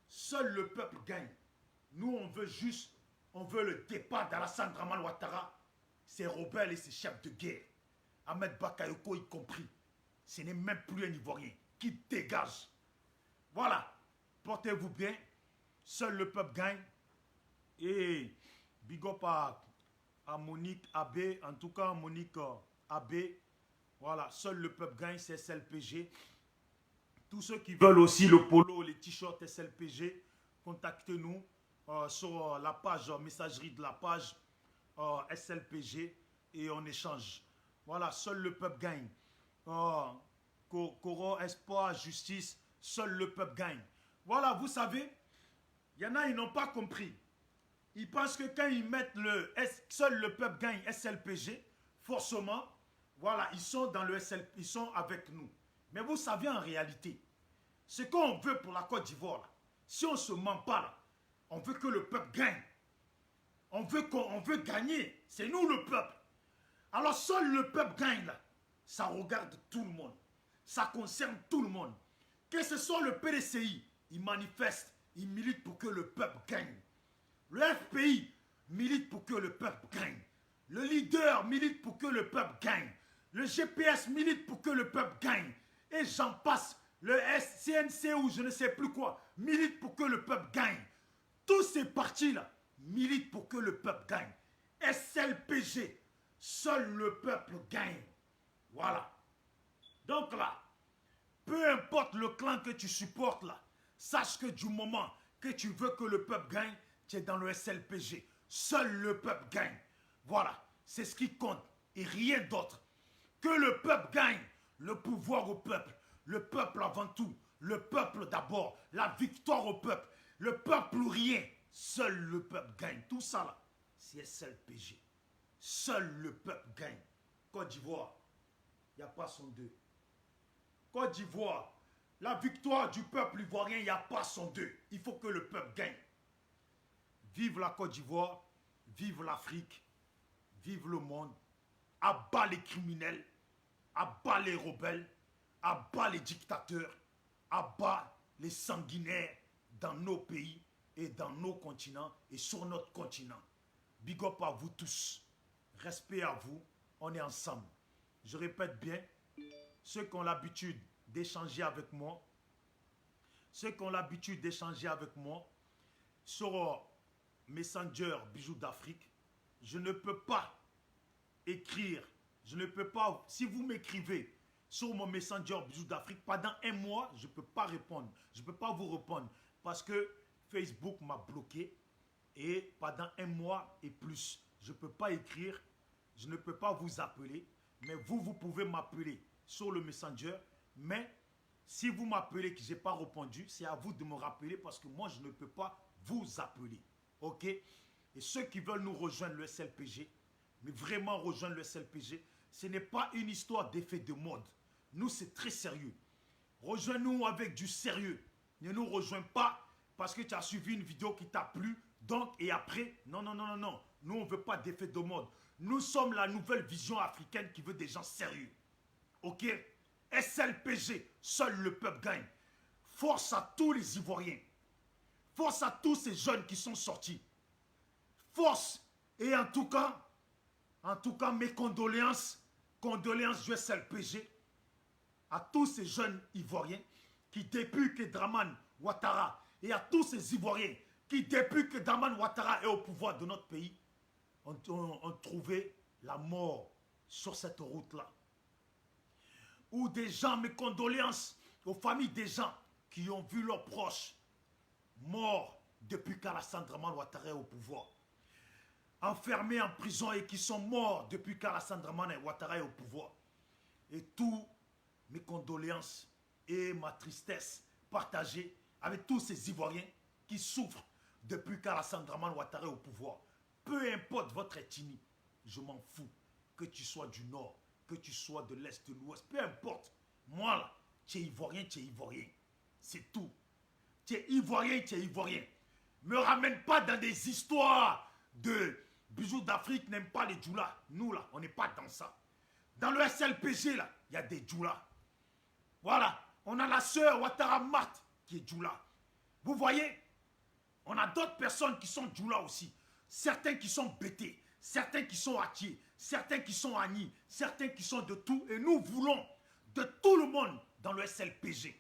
Speaker 1: seul le peuple gagne. Nous on veut juste, on veut le départ d'Alassane Draman Ouattara, ses rebelles et ses chefs de guerre. Ahmed Bakayoko y compris. Ce n'est même plus un Ivoirien qui dégage. Voilà. Portez-vous bien. Seul le peuple gagne. Et big up à Monique Abbé. En tout cas, Monique Abbé. Voilà. Seul le peuple gagne, c'est SLPG. Tous ceux qui veulent aussi le polo, les t-shirts SLPG, contactez-nous sur la page messagerie de la page SLPG et on échange. Voilà, seul le peuple gagne. Coro, espoir, justice, seul le peuple gagne. Voilà, vous savez, il y en a, ils n'ont pas compris. Ils pensent que quand ils mettent le seul le peuple gagne SLPG, forcément, voilà, ils sont dans le SLP, ils sont avec nous. Mais vous savez en réalité, ce qu'on veut pour la Côte d'Ivoire, si on ne se ment pas, là, on veut que le peuple gagne. On veut gagner. C'est nous le peuple. Alors seul le peuple gagne là. Ça regarde tout le monde. Ça concerne tout le monde. Que ce soit le PDCI, il manifeste, il milite pour que le peuple gagne. Le FPI milite pour que le peuple gagne. Le leader milite pour que le peuple gagne. Le GPS milite pour que le peuple gagne. Et j'en passe. Le CNC ou je ne sais plus quoi milite pour que le peuple gagne. Tous ces partis-là militent pour que le peuple gagne. SLPG, seul le peuple gagne. Voilà. Donc là, peu importe le clan que tu supportes là, sache que du moment que tu veux que le peuple gagne, tu es dans le SLPG. Seul le peuple gagne. Voilà, c'est ce qui compte et rien d'autre. Que le peuple gagne, le pouvoir au peuple, le peuple avant tout, le peuple d'abord, la victoire au peuple, le peuple ou rien, seul le peuple gagne. Tout ça là, c'est SLPG. Seul le peuple gagne. Côte d'Ivoire, il n'y a pas son deux. Côte d'Ivoire, la victoire du peuple ivoirien, il n'y a pas son deux. Il faut que le peuple gagne. Vive la Côte d'Ivoire, vive l'Afrique, vive le monde. À bas les criminels, à bas les rebelles, à bas les dictateurs, à bas les sanguinaires dans nos pays et dans nos continents et sur notre continent. Big up à vous tous. Respect à vous. On est ensemble. Je répète bien, ceux qui ont l'habitude d'échanger avec moi, sur Messenger Bijoux d'Afrique, je ne peux pas écrire, si vous m'écrivez sur mon Messenger Bijoux d'Afrique, pendant un mois, je ne peux pas répondre, je ne peux pas vous répondre, parce que Facebook m'a bloqué, et pendant un mois et plus, je ne peux pas écrire, je ne peux pas vous appeler, mais vous pouvez m'appeler sur le Messenger, mais si vous m'appelez que je n'ai pas répondu, c'est à vous de me rappeler parce que moi, je ne peux pas vous appeler. Ok? Et ceux qui veulent nous rejoindre le SLPG, mais vraiment rejoindre le SLPG, ce n'est pas une histoire d'effet de mode. Nous, c'est très sérieux. Rejoins-nous avec du sérieux. Ne nous rejoins pas parce que tu as suivi une vidéo qui t'a plu, donc, et après, non. Nous, on ne veut pas d'effet de mode. Nous sommes la nouvelle vision africaine qui veut des gens sérieux. Ok? SLPG, seul le peuple gagne. Force à tous les Ivoiriens. Force à tous ces jeunes qui sont sortis. Force. Et en tout cas, mes condoléances du SLPG à tous ces jeunes Ivoiriens qui, depuis que Dramane Ouattara, et à tous ces Ivoiriens qui, depuis que Dramane Ouattara est au pouvoir de notre pays, ont trouvé la mort sur cette route-là. Ou des gens, mes condoléances aux familles des gens qui ont vu leurs proches morts depuis qu'Alassane Dramane Ouattara est au pouvoir. Enfermés en prison et qui sont morts depuis qu'Alassane Dramane Ouattara est au pouvoir. Et tous mes condoléances et ma tristesse partagée avec tous ces Ivoiriens qui souffrent depuis qu'Alassane Dramane Ouattara est au pouvoir. Peu importe votre ethnie, je m'en fous. Que tu sois du Nord, que tu sois de l'Est, de l'Ouest, peu importe. Moi là, tu es Ivoirien, tu es Ivoirien. C'est tout. Tu es Ivoirien, tu es Ivoirien. Me ramène pas dans des histoires de Bijoux d'Afrique n'aime pas les djoulas. Nous là, on n'est pas dans ça. Dans le SLPG là, il y a des djoulas. Voilà, on a la sœur Ouattara Marthe qui est djoula. Vous voyez, on a d'autres personnes qui sont djoula aussi. Certains qui sont bêtés, certains qui sont hatiers, certains qui sont agnis, certains qui sont de tout. Et nous voulons de tout le monde dans le SLPG.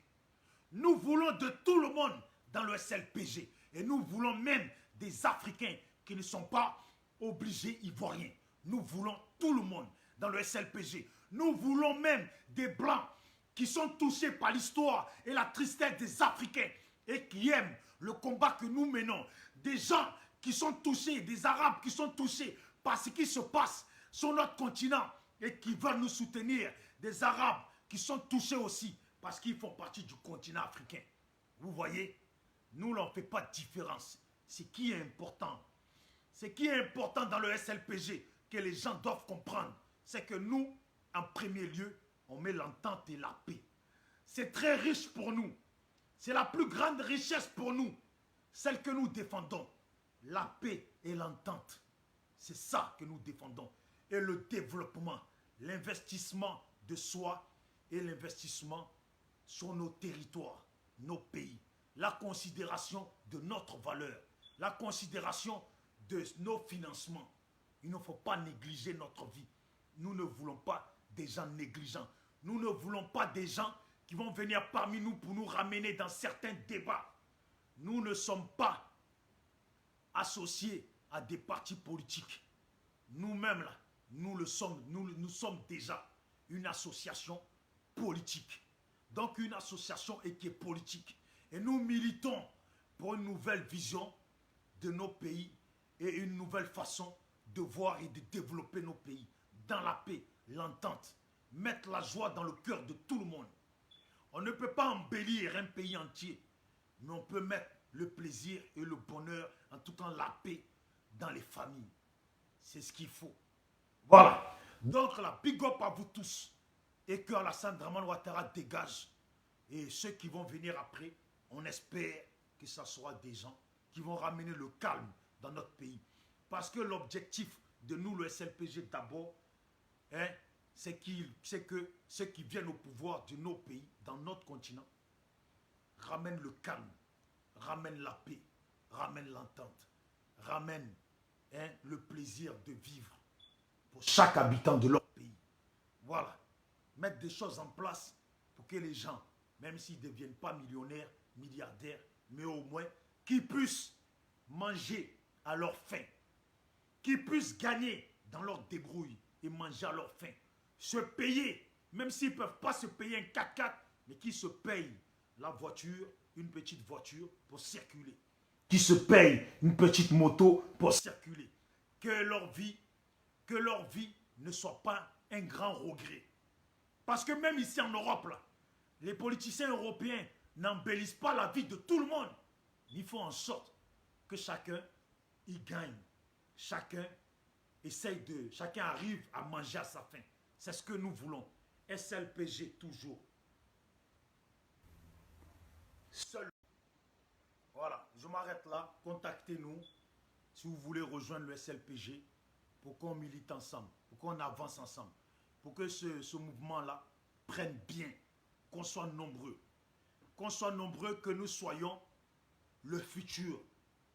Speaker 1: Nous voulons de tout le monde dans le SLPG. Et nous voulons même des Africains qui ne sont pas obligés ivoiriens. Nous voulons tout le monde dans le SLPG. Nous voulons même des Blancs qui sont touchés par l'histoire et la tristesse des Africains et qui aiment le combat que nous menons. Des gens qui sont touchés, des Arabes qui sont touchés par ce qui se passe sur notre continent et qui veulent nous soutenir. Des Arabes qui sont touchés aussi parce qu'ils font partie du continent africain. Vous voyez, nous, on ne fait pas de différence. Ce qui est important, ce qui est important dans le SLPG, que les gens doivent comprendre, c'est que nous, en premier lieu, on met l'entente et la paix. C'est très riche pour nous. C'est la plus grande richesse pour nous, celle que nous défendons. La paix et l'entente. C'est ça que nous défendons. Et le développement, l'investissement de soi et l'investissement sur nos territoires, nos pays. La considération de notre valeur, la considération de nos financements. Il ne faut pas négliger notre vie. Nous ne voulons pas des gens négligents. Nous ne voulons pas des gens qui vont venir parmi nous pour nous ramener dans certains débats. Nous ne sommes pas associés à des partis politiques. Nous-mêmes, là, nous sommes déjà une association politique. Donc une association qui est politique. Et nous militons pour une nouvelle vision de nos pays et une nouvelle façon de voir et de développer nos pays. Dans la paix, l'entente. Mettre la joie dans le cœur de tout le monde. On ne peut pas embellir un pays entier, mais on peut mettre le plaisir et le bonheur, en tout cas la paix, dans les familles. C'est ce qu'il faut. Voilà. Donc la big up à vous tous. Et que Alassane Dramane Ouattara dégage. Et ceux qui vont venir après, on espère que ce soit des gens qui vont ramener le calme dans notre pays. Parce que l'objectif de nous, le SLPG d'abord, hein, c'est que ceux qui viennent au pouvoir de nos pays, dans notre continent, ramènent le calme, ramènent la paix, ramènent l'entente, ramènent le plaisir de vivre pour chaque habitant de leur pays. Voilà. Mettre des choses en place pour que les gens, même s'ils ne deviennent pas millionnaires, milliardaires, mais au moins qu'ils puissent manger à leur faim, qu'ils puissent gagner dans leur débrouille et manger à leur faim, se payer, même s'ils ne peuvent pas se payer un 4x4, mais qu'ils se payent la voiture, une petite voiture pour circuler, qu'ils se payent une petite moto pour circuler, que leur vie ne soit pas un grand regret. Parce que même ici en Europe, là, les politiciens européens n'embellissent pas la vie de tout le monde. Il faut en sorte que chacun y gagne. Chacun arrive à manger à sa faim. C'est ce que nous voulons. SLPG toujours. Seul. Voilà, je m'arrête là. Contactez-nous si vous voulez rejoindre le SLPG pour qu'on milite ensemble, pour qu'on avance ensemble, pour que ce mouvement-là prenne bien, qu'on soit nombreux. Qu'on soit nombreux, que nous soyons le futur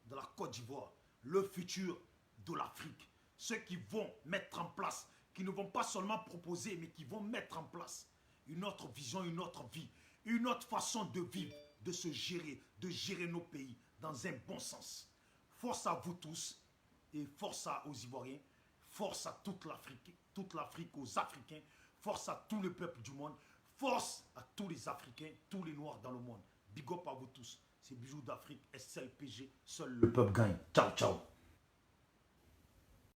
Speaker 1: de la Côte d'Ivoire, le futur de l'Afrique. Ceux qui vont mettre en place, qui ne vont pas seulement proposer, mais qui vont mettre en place une autre vision, une autre vie, une autre façon de vivre, de se gérer, de gérer nos pays dans un bon sens. Force à vous tous et force aux Ivoiriens, force à toute l'Afrique, aux Africains, force à tout le peuple du monde, force à tous les Africains, tous les Noirs dans le monde. Big up à vous tous. C'est Bijoux d'Afrique, SLPG, seul le peuple gagne. Ciao, ciao.